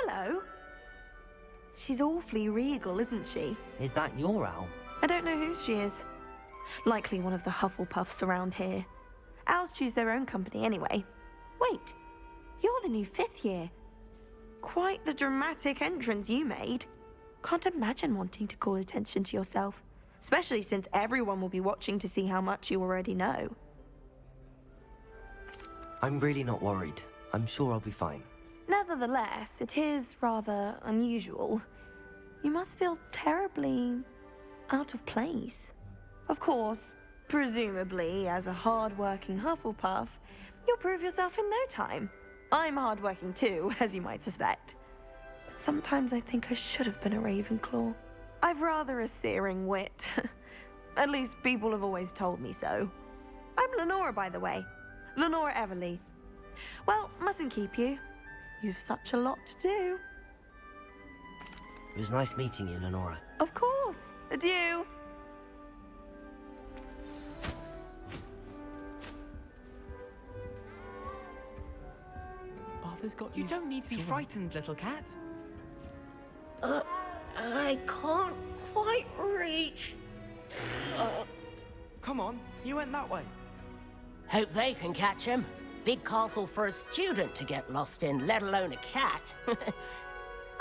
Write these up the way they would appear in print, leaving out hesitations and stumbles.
hello. She's awfully regal, isn't she? Is that your owl? I don't know whose she is. Likely one of the Hufflepuffs around here. Owls choose their own company anyway. Wait, you're the new 5th year. Quite the dramatic entrance you made. Can't imagine wanting to call attention to yourself, especially since everyone will be watching to see how much you already know. I'm really not worried. I'm sure I'll be fine. Nevertheless, it is rather unusual. You must feel terribly out of place. Of course, presumably, as a hard-working Hufflepuff, you'll prove yourself in no time. I'm hard-working too, as you might suspect. But sometimes I think I should have been a Ravenclaw. I've rather a searing wit. At least people have always told me so. I'm Lenora, by the way. Lenora Everly. Well, mustn't keep you. You've such a lot to do. It was nice meeting you, Lenora. Of course. Adieu. Arthur's got you. You don't need to be frightened, little cat. I can't quite reach. Come on, you went that way. Hope they can catch him. Big castle for a student to get lost in, let alone a cat.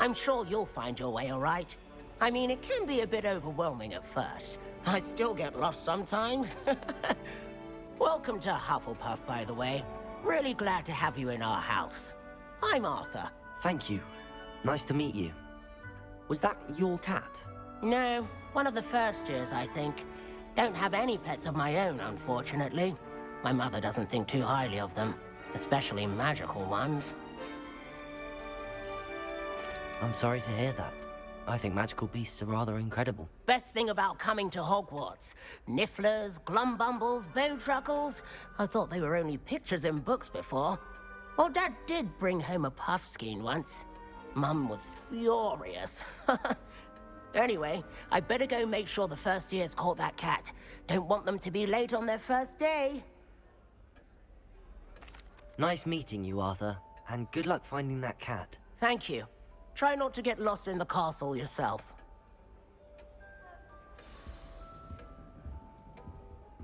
I'm sure you'll find your way all right. I mean, it can be a bit overwhelming at first. I still get lost sometimes. Welcome to Hufflepuff, by the way. Really glad to have you in our house. I'm Arthur. Thank you. Nice to meet you. Was that your cat? No, one of the first years, I think. Don't have any pets of my own, unfortunately. My mother doesn't think too highly of them, especially magical ones. I'm sorry to hear that. I think magical beasts are rather incredible. Best thing about coming to Hogwarts. Nifflers, glumbumbles, bowtruckles. I thought they were only pictures in books before. Well, Dad did bring home a puffskein once. Mum was furious. Anyway, I better go make sure the first years caught that cat. Don't want them to be late on their first day. Nice meeting you, Arthur. And good luck finding that cat. Thank you. Try not to get lost in the castle yourself.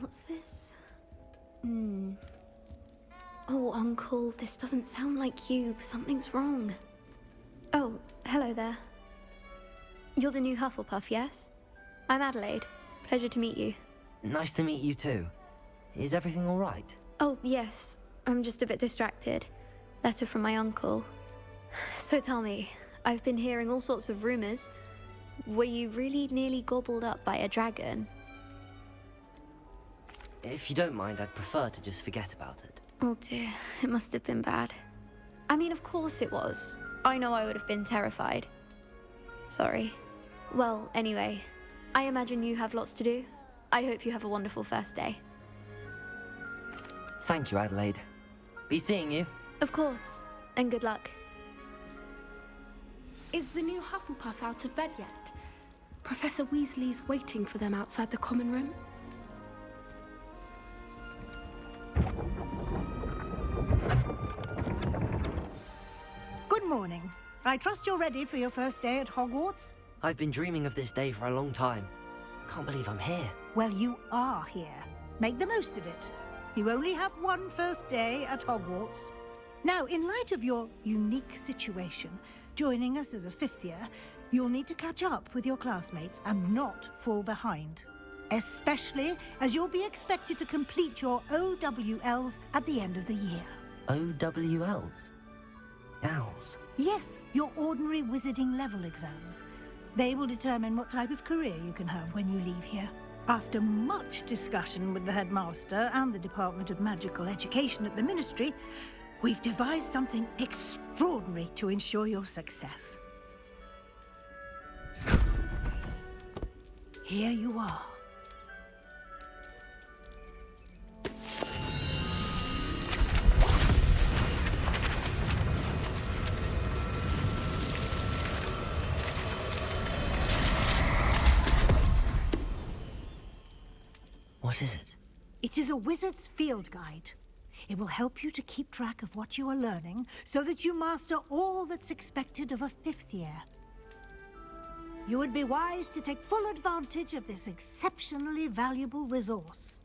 What's this? Oh, Uncle, this doesn't sound like you. Something's wrong. Oh, hello there. You're the new Hufflepuff, yes? I'm Adelaide. Pleasure to meet you. Nice to meet you too. Is everything all right? Oh, yes. I'm just a bit distracted. Letter from my uncle. So tell me, I've been hearing all sorts of rumors. Were you really nearly gobbled up by a dragon? If you don't mind, I'd prefer to just forget about it. Oh dear, it must have been bad. I mean, of course it was. I know I would have been terrified. Sorry. Well, anyway, I imagine you have lots to do. I hope you have a wonderful first day. Thank you, Adelaide. Be seeing you. Of course, and good luck. Is the new Hufflepuff out of bed yet? Professor Weasley's waiting for them outside the common room. Good morning. I trust you're ready for your first day at Hogwarts? I've been dreaming of this day for a long time. Can't believe I'm here. Well, you are here. Make the most of it. You only have one first day at Hogwarts. Now, in light of your unique situation, joining us as a 5th year, you'll need to catch up with your classmates and not fall behind. Especially as you'll be expected to complete your OWLs at the end of the year. OWLs? Owls? Yes, your ordinary wizarding level exams. They will determine what type of career you can have when you leave here. After much discussion with the headmaster and the Department of Magical Education at the Ministry, we've devised something extraordinary to ensure your success. Here you are. What is it? It is a wizard's field guide. It will help you to keep track of what you are learning so that you master all that's expected of a 5th year. You would be wise to take full advantage of this exceptionally valuable resource.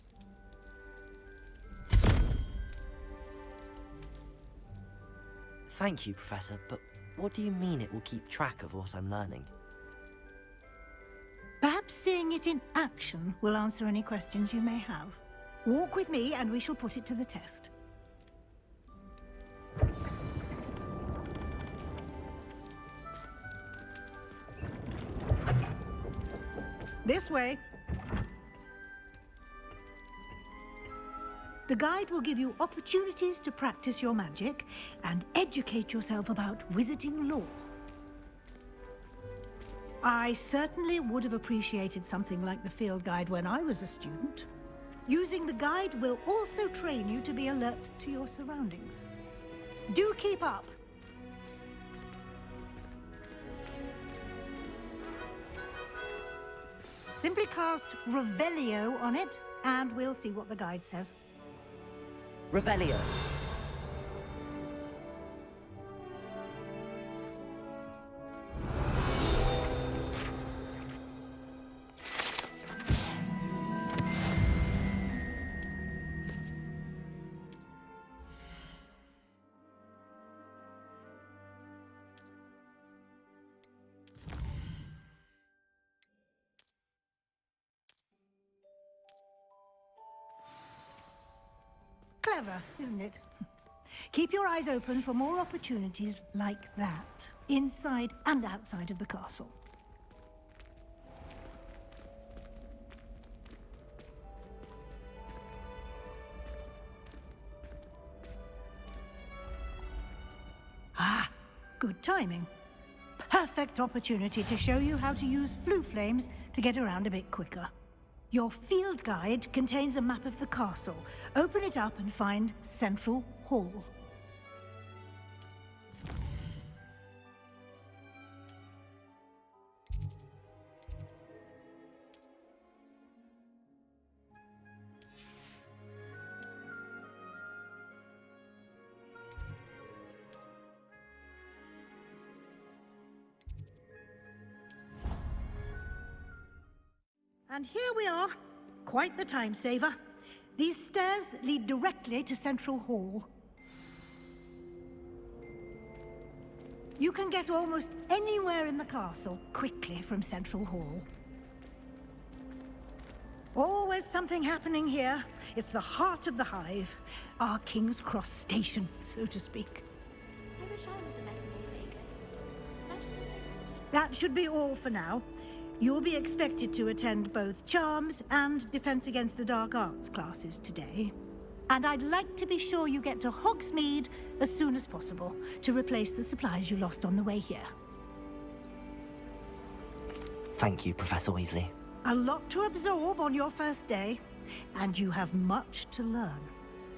Thank you, Professor, but what do you mean it will keep track of what I'm learning? Perhaps seeing it in action will answer any questions you may have. Walk with me and we shall put it to the test. This way. The guide will give you opportunities to practice your magic and educate yourself about wizarding lore. I certainly would have appreciated something like the field guide when I was a student. Using the guide will also train you to be alert to your surroundings. Do keep up! Simply cast Revelio on it, and we'll see what the guide says. Revelio. Clever, isn't it? Keep your eyes open for more opportunities like that, inside and outside of the castle. Ah, good timing. Perfect opportunity to show you how to use flue flames to get around a bit quicker. Your field guide contains a map of the castle. Open it up and find Central Hall. And here we are. Quite the time saver. These stairs lead directly to Central Hall. You can get almost anywhere in the castle quickly from Central Hall. Always something happening here. It's the heart of the hive. Our King's Cross station, so to speak. I wish I was a Metamorphagus. That should be all for now. You'll be expected to attend both Charms and Defense Against the Dark Arts classes today. And I'd like to be sure you get to Hogsmeade as soon as possible to replace the supplies you lost on the way here. Thank you, Professor Weasley. A lot to absorb on your first day, and you have much to learn.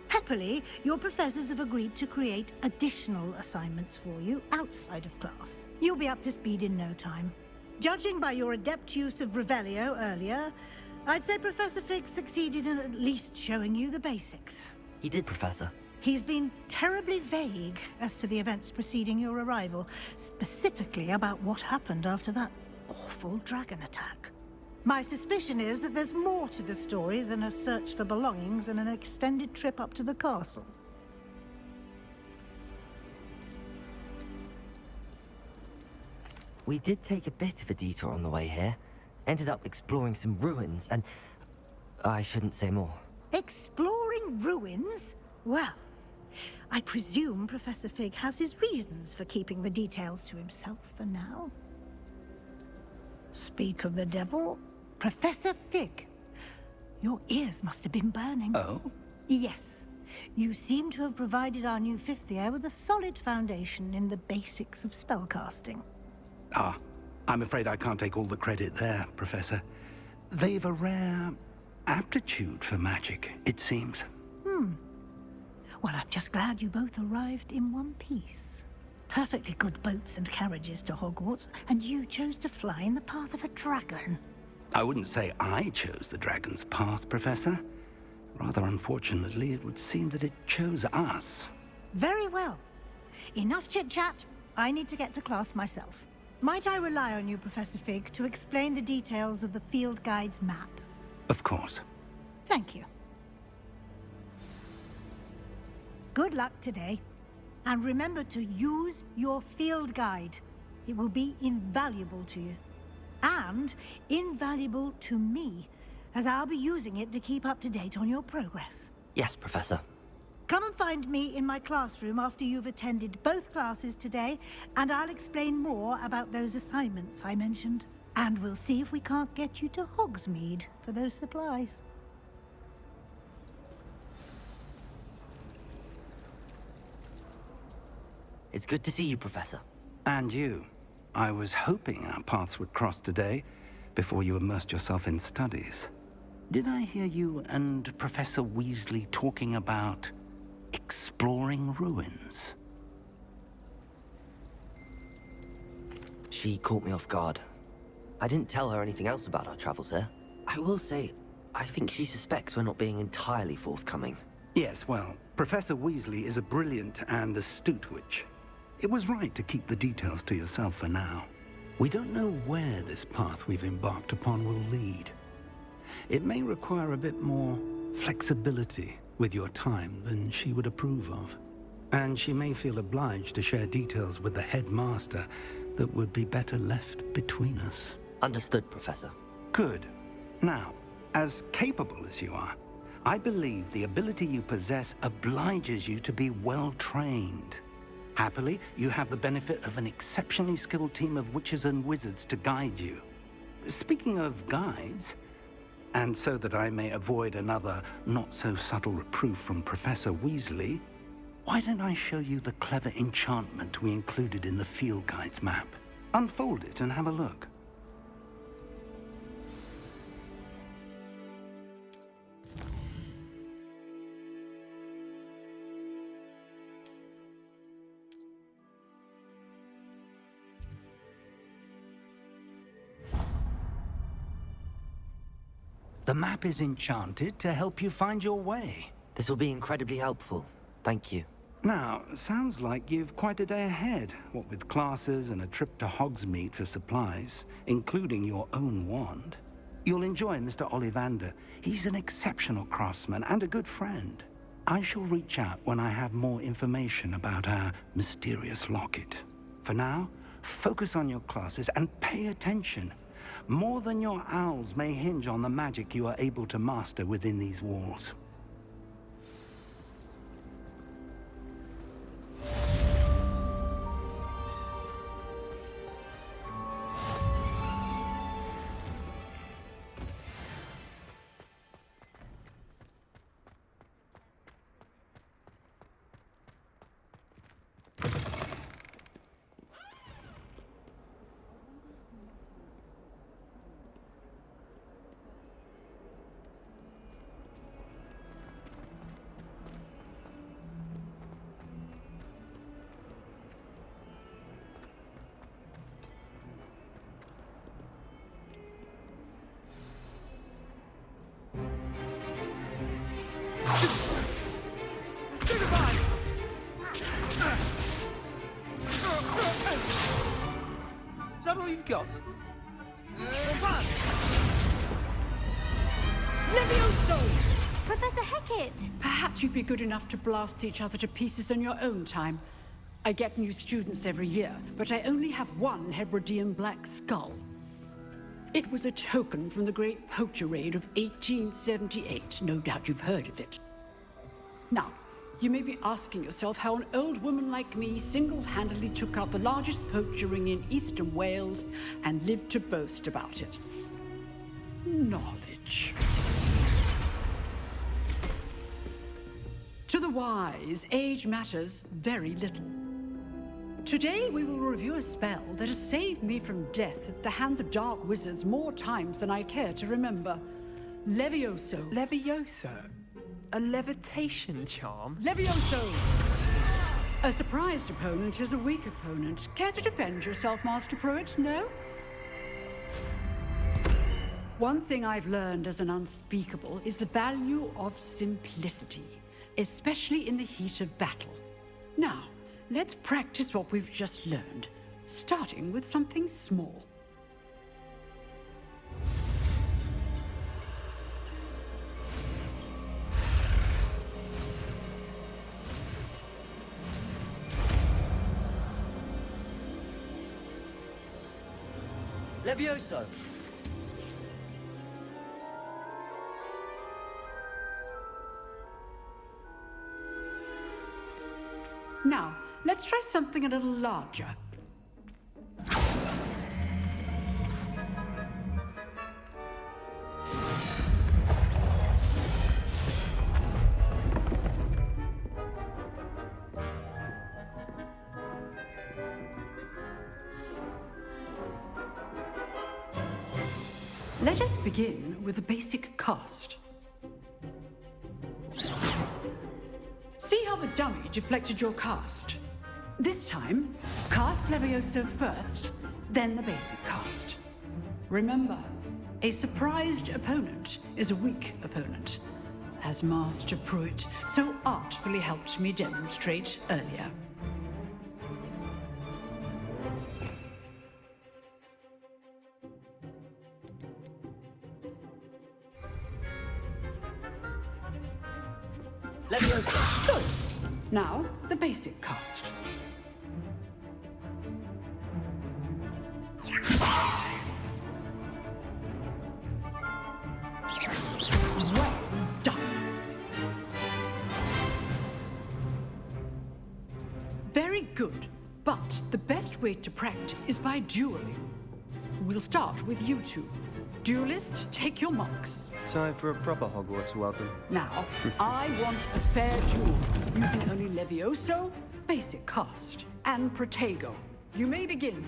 Happily, your professors have agreed to create additional assignments for you outside of class. You'll be up to speed in no time. Judging by your adept use of Revelio earlier, I'd say Professor Fig succeeded in at least showing you the basics. He did, Professor. He's been terribly vague as to the events preceding your arrival, specifically about what happened after that awful dragon attack. My suspicion is that there's more to the story than a search for belongings and an extended trip up to the castle. We did take a bit of a detour on the way here. Ended up exploring some ruins and... I shouldn't say more. Exploring ruins? Well, I presume Professor Fig has his reasons for keeping the details to himself for now. Speak of the devil, Professor Fig. Your ears must have been burning. Oh? Yes. You seem to have provided our new 5th year with a solid foundation in the basics of spellcasting. Ah, I'm afraid I can't take all the credit there, Professor. They've a rare aptitude for magic, it seems. Well, I'm just glad you both arrived in one piece. Perfectly good boats and carriages to Hogwarts, and you chose to fly in the path of a dragon. I wouldn't say I chose the dragon's path, Professor. Rather unfortunately, it would seem that it chose us. Very well. Enough chit-chat. I need to get to class myself. Might I rely on you, Professor Fig, to explain the details of the field guide's map? Of course. Thank you. Good luck today. And remember to use your field guide. It will be invaluable to you. And invaluable to me, as I'll be using it to keep up to date on your progress. Yes, Professor. Come and find me in my classroom after you've attended both classes today, and I'll explain more about those assignments I mentioned. And we'll see if we can't get you to Hogsmeade for those supplies. It's good to see you, Professor. And you. I was hoping our paths would cross today, before you immersed yourself in studies. Did I hear you and Professor Weasley talking about exploring ruins? She caught me off guard. I didn't tell her anything else about our travels here. I will say, I think she suspects we're not being entirely forthcoming. Yes, well, Professor Weasley is a brilliant and astute witch. It was right to keep the details to yourself for now. We don't know where this path we've embarked upon will lead. It may require a bit more flexibility with your time than she would approve of. And she may feel obliged to share details with the headmaster that would be better left between us. Understood, Professor. Good. Now, as capable as you are, I believe the ability you possess obliges you to be well-trained. Happily, you have the benefit of an exceptionally skilled team of witches and wizards to guide you. Speaking of guides, and so that I may avoid another not-so-subtle reproof from Professor Weasley, why don't I show you the clever enchantment we included in the field guide's map? Unfold it and have a look. The map is enchanted to help you find your way. This will be incredibly helpful. Thank you. Now, sounds like you've quite a day ahead, what with classes and a trip to Hogsmeade for supplies, including your own wand. You'll enjoy Mr. Ollivander. He's an exceptional craftsman and a good friend. I shall reach out when I have more information about our mysterious locket. For now, focus on your classes and pay attention. More than your owls may hinge on the magic you are able to master within these walls. Is that all you've got? Levioso! Professor Hecat! Perhaps you'd be good enough to blast each other to pieces in your own time. I get new students every year, but I only have one Hebridean black skull. It was a token from the Great Poacher Raid of 1878. No doubt you've heard of it. Now, you may be asking yourself how an old woman like me single-handedly took out the largest poacher ring in eastern Wales and lived to boast about it. Knowledge. To the wise, age matters very little. Today we will review a spell that has saved me from death at the hands of dark wizards more times than I care to remember. Levioso. Levioso? A levitation charm? Levioso! A surprised opponent is a weak opponent. Care to defend yourself, Master Pruitt? No? One thing I've learned as an unspeakable is the value of simplicity, especially in the heat of battle. Now, let's practice what we've just learned, starting with something small. Levioso! Now, let's try something a little larger. Let us begin with the basic cast. See how the dummy deflected your cast? This time, cast Levioso first, then the basic cast. Remember, a surprised opponent is a weak opponent, as Master Pruitt so artfully helped me demonstrate earlier. Levioso! Good. Now, the basic cast. Well done. Very good. But the best way to practice is by dueling. We'll start with you two. Duelists, take your marks. Time for a proper Hogwarts welcome. Now, I want a fair duel, using only Levioso, basic cast, and Protego. You may begin.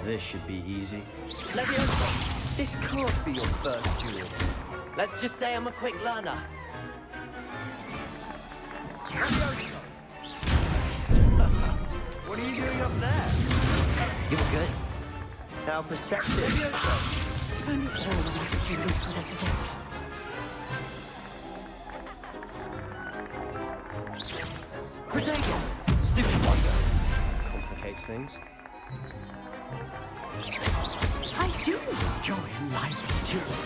This should be easy. Levioso! This can't be your first duel. Let's just say I'm a quick learner. What are you doing up there? You were good. How perceptive. Only all of my students with a support. Protego! Stupid wonder. Complicates things. I do enjoy a lively duel.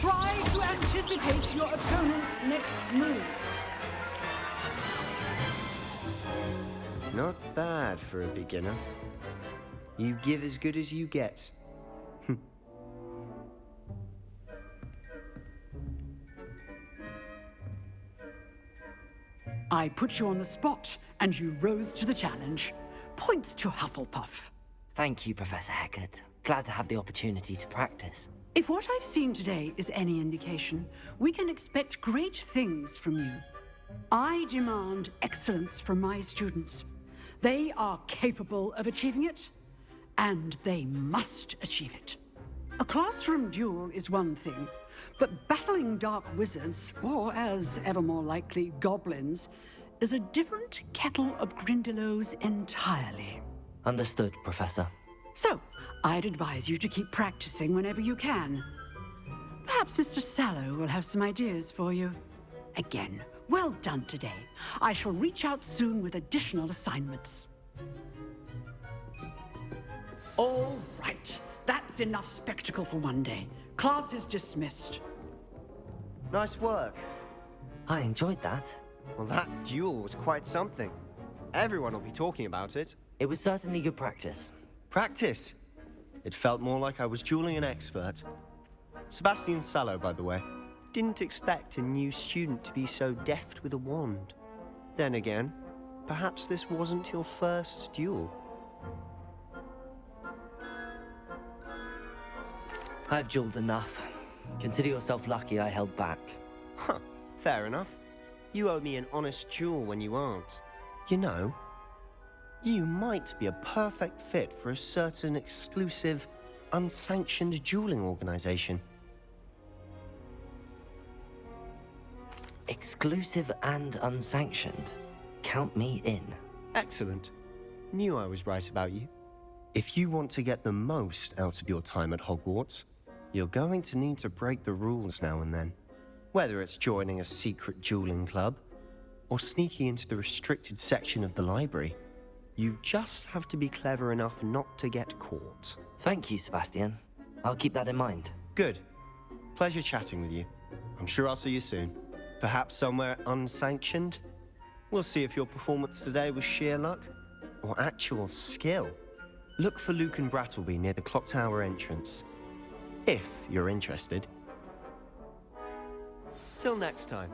Try to anticipate your opponent's next move. Not bad for a beginner. You give as good as you get. I put you on the spot, and you rose to the challenge. Points to Hufflepuff. Thank you, Professor Heckard. Glad to have the opportunity to practice. If what I've seen today is any indication, we can expect great things from you. I demand excellence from my students. They are capable of achieving it, and they must achieve it. A classroom duel is one thing, but battling dark wizards, or as ever more likely, goblins, is a different kettle of Grindylows entirely. Understood, Professor. So, I'd advise you to keep practicing whenever you can. Perhaps Mr. Sallow will have some ideas for you. Again, well done today. I shall reach out soon with additional assignments. All right. That's enough spectacle for one day. Class is dismissed. Nice work. I enjoyed that. Well, that duel was quite something. Everyone will be talking about it. It was certainly good practice. Practice? It felt more like I was dueling an expert. Sebastian Sallow, by the way. Didn't expect a new student to be so deft with a wand. Then again, perhaps this wasn't your first duel. I've dueled enough. Consider yourself lucky I held back. Huh, fair enough. You owe me an honest duel when you aren't. You know, you might be a perfect fit for a certain exclusive, unsanctioned dueling organization. Exclusive and unsanctioned. Count me in. Excellent. Knew I was right about you. If you want to get the most out of your time at Hogwarts, you're going to need to break the rules now and then. Whether it's joining a secret dueling club, or sneaking into the restricted section of the library, you just have to be clever enough not to get caught. Thank you, Sebastian. I'll keep that in mind. Good. Pleasure chatting with you. I'm sure I'll see you soon. Perhaps somewhere unsanctioned? We'll see if your performance today was sheer luck or actual skill. Look for Luke and Brattleby near the clock tower entrance, if you're interested. Till next time.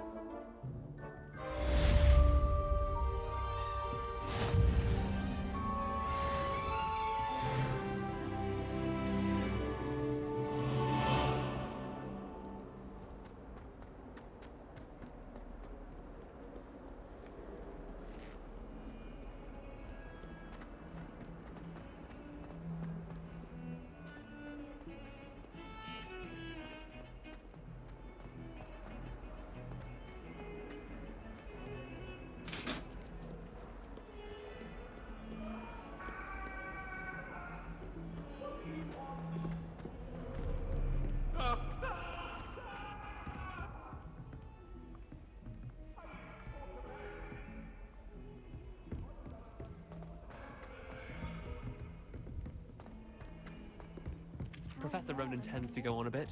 Professor Ronan tends to go on a bit.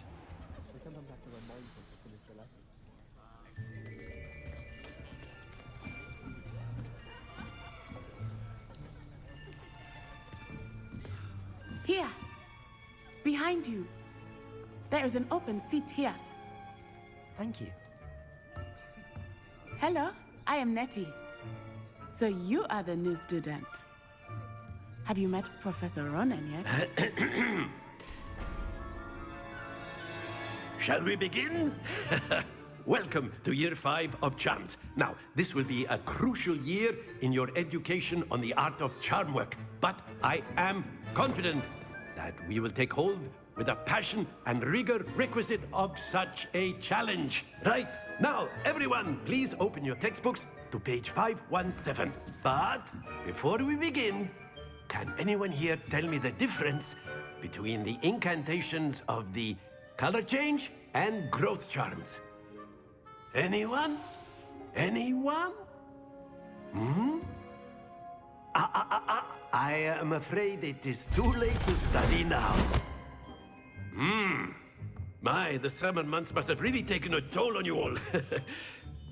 Here, behind you. There is an open seat here. Thank you. Hello, I am Nettie. So you are the new student. Have you met Professor Ronan yet? Shall we begin? Welcome to Year 5 of Charms. Now, this will be a crucial year in your education on the art of charm work, but I am confident that we will take hold with the passion and rigor requisite of such a challenge. Right, now, everyone, please open your textbooks to page 517. But before we begin, can anyone here tell me the difference between the incantations of the color change and growth charms? Anyone? Anyone? I am afraid it is too late to study now. My, the summer months must have really taken a toll on you all.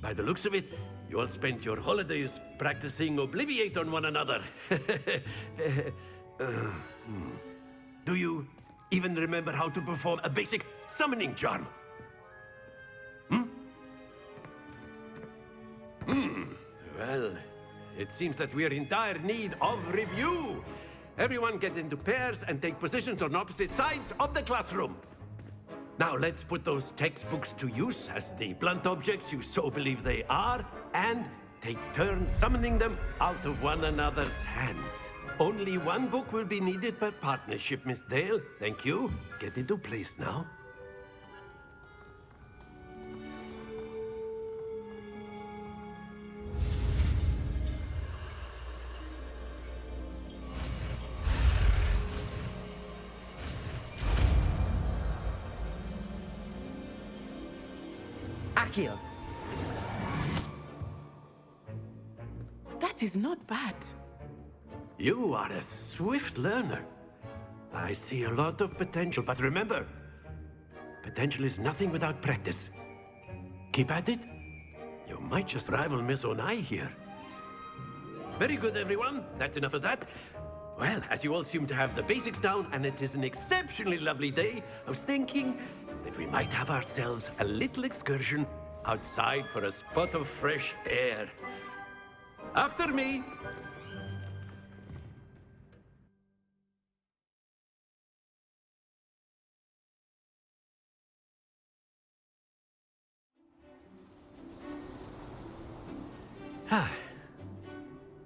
By the looks of it, you all spent your holidays practicing Obliviate on one another. Do you even remember how to perform a basic summoning charm? Well, it seems that we are in dire need of review. Everyone get into pairs and take positions on opposite sides of the classroom. Now let's put those textbooks to use as the blunt objects you so believe they are, and take turns summoning them out of one another's hands. Only one book will be needed per partnership, Miss Dale. Thank you. Get into place now. Accio! That is not bad. You are a swift learner. I see a lot of potential, but remember, potential is nothing without practice. Keep at it. You might just rival Miss Onai here. Very good, everyone. That's enough of that. Well, as you all seem to have the basics down, and it is an exceptionally lovely day, I was thinking that we might have ourselves a little excursion outside for a spot of fresh air. After me.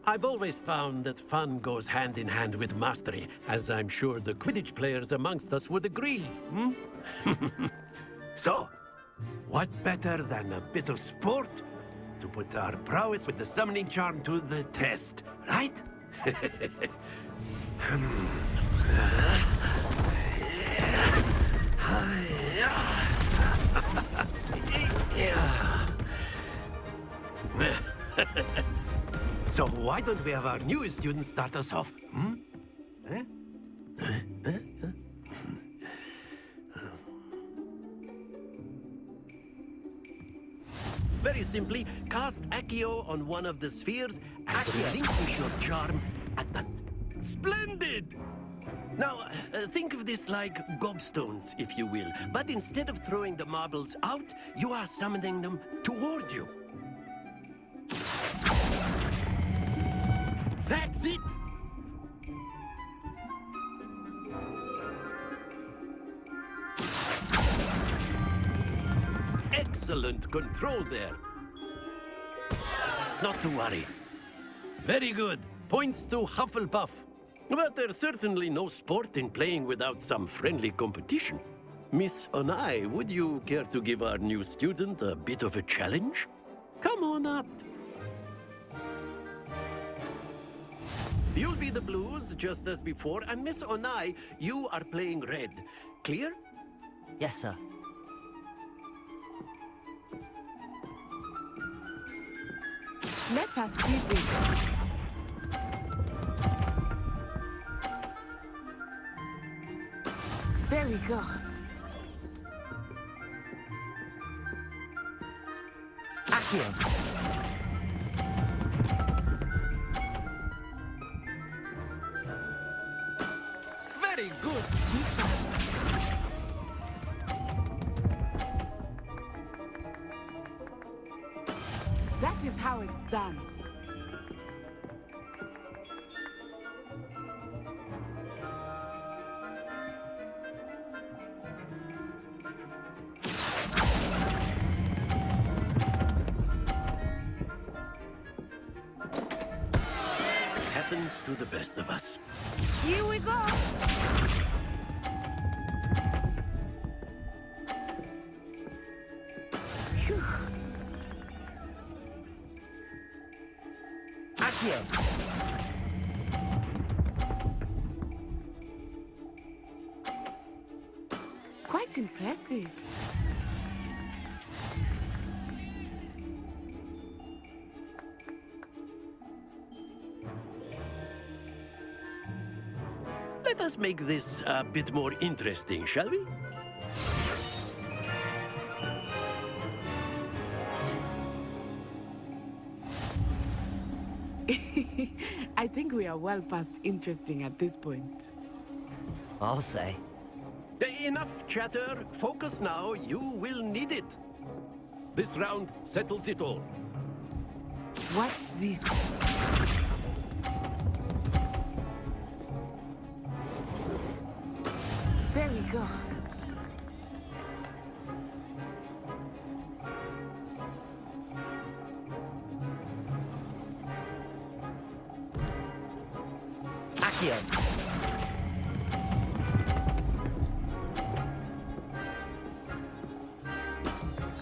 I've always found that fun goes hand in hand with mastery, as I'm sure the Quidditch players amongst us would agree, So, what better than a bit of sport to put our prowess with the summoning charm to the test, right? So why don't we have our newest student start us off? Eh? Very simply, cast Accio on one of the spheres and relinquish your charm at the... Splendid! Now, think of this like gobstones, if you will. But instead of throwing the marbles out, you are summoning them toward you. That's it! Excellent control there. Not to worry. Very good. Points to Hufflepuff. But there's certainly no sport in playing without some friendly competition. Miss Onai, would you care to give our new student a bit of a challenge? Come on up. You'll be the blues, just as before, and Miss Onai, you are playing red. Clear? Yes, sir. Let us see this. There we go. Accio. Very good. That is how it's done. Happens to the best of us. Here we go. Phew. Accio. Quite impressive. Let us make this a bit more interesting, shall we? I think we are well past interesting at this point. I'll say. Enough chatter. Focus now. You will need it. This round settles it all. Watch this. There we go. Accio.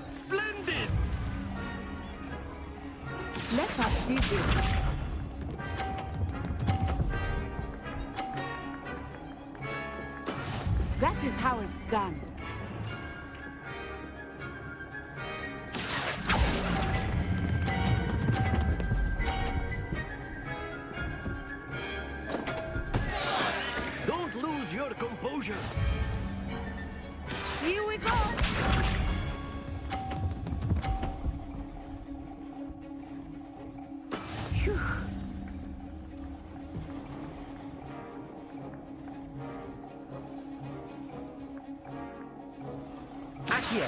Splendid! Let us see this. That is how it's done. Don't lose your composure. Here we go. Phew. Accio.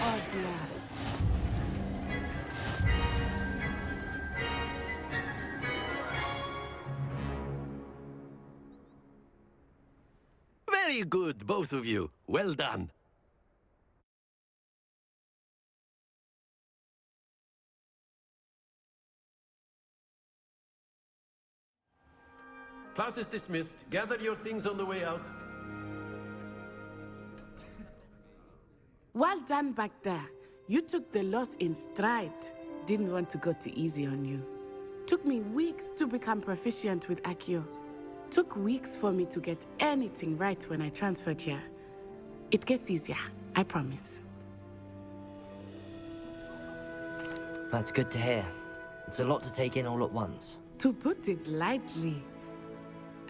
Oh dear. Very good, both of you. Well done. Class is dismissed. Gather your things on the way out. Well done back there. You took the loss in stride. Didn't want to go too easy on you. Took me weeks to become proficient with Accio. Took weeks for me to get anything right when I transferred here. It gets easier, I promise. That's good to hear. It's a lot to take in all at once. To put it lightly,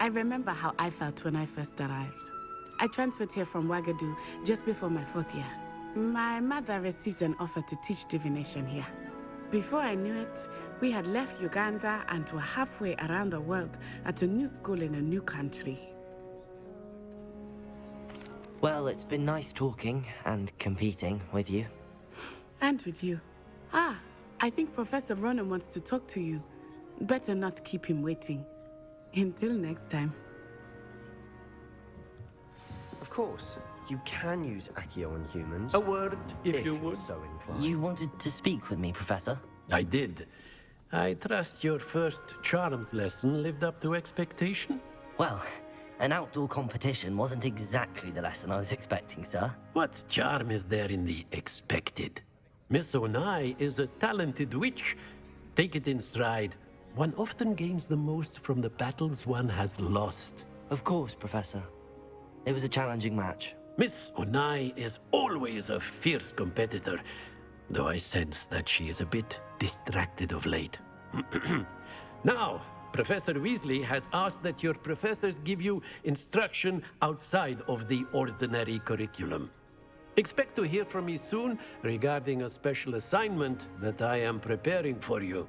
I remember how I felt when I first arrived. I transferred here from Wagadu just before my 4th year. My mother received an offer to teach divination here. Before I knew it, we had left Uganda and were halfway around the world at a new school in a new country. Well, it's been nice talking and competing with you. And with you. Ah, I think Professor Ronan wants to talk to you. Better not keep him waiting. Until next time. Of course, you can use Accio on humans. A word, if you would. So inclined. You wanted to speak with me, Professor? I did. I trust your first charms lesson lived up to expectation? Well, an outdoor competition wasn't exactly the lesson I was expecting, sir. What charm is there in the expected? Miss Onai is a talented witch. Take it in stride. One often gains the most from the battles one has lost. Of course, Professor. It was a challenging match. Miss Onai is always a fierce competitor, though I sense that she is a bit distracted of late. Now, Professor Weasley has asked that your professors give you instruction outside of the ordinary curriculum. Expect to hear from me soon regarding a special assignment that I am preparing for you.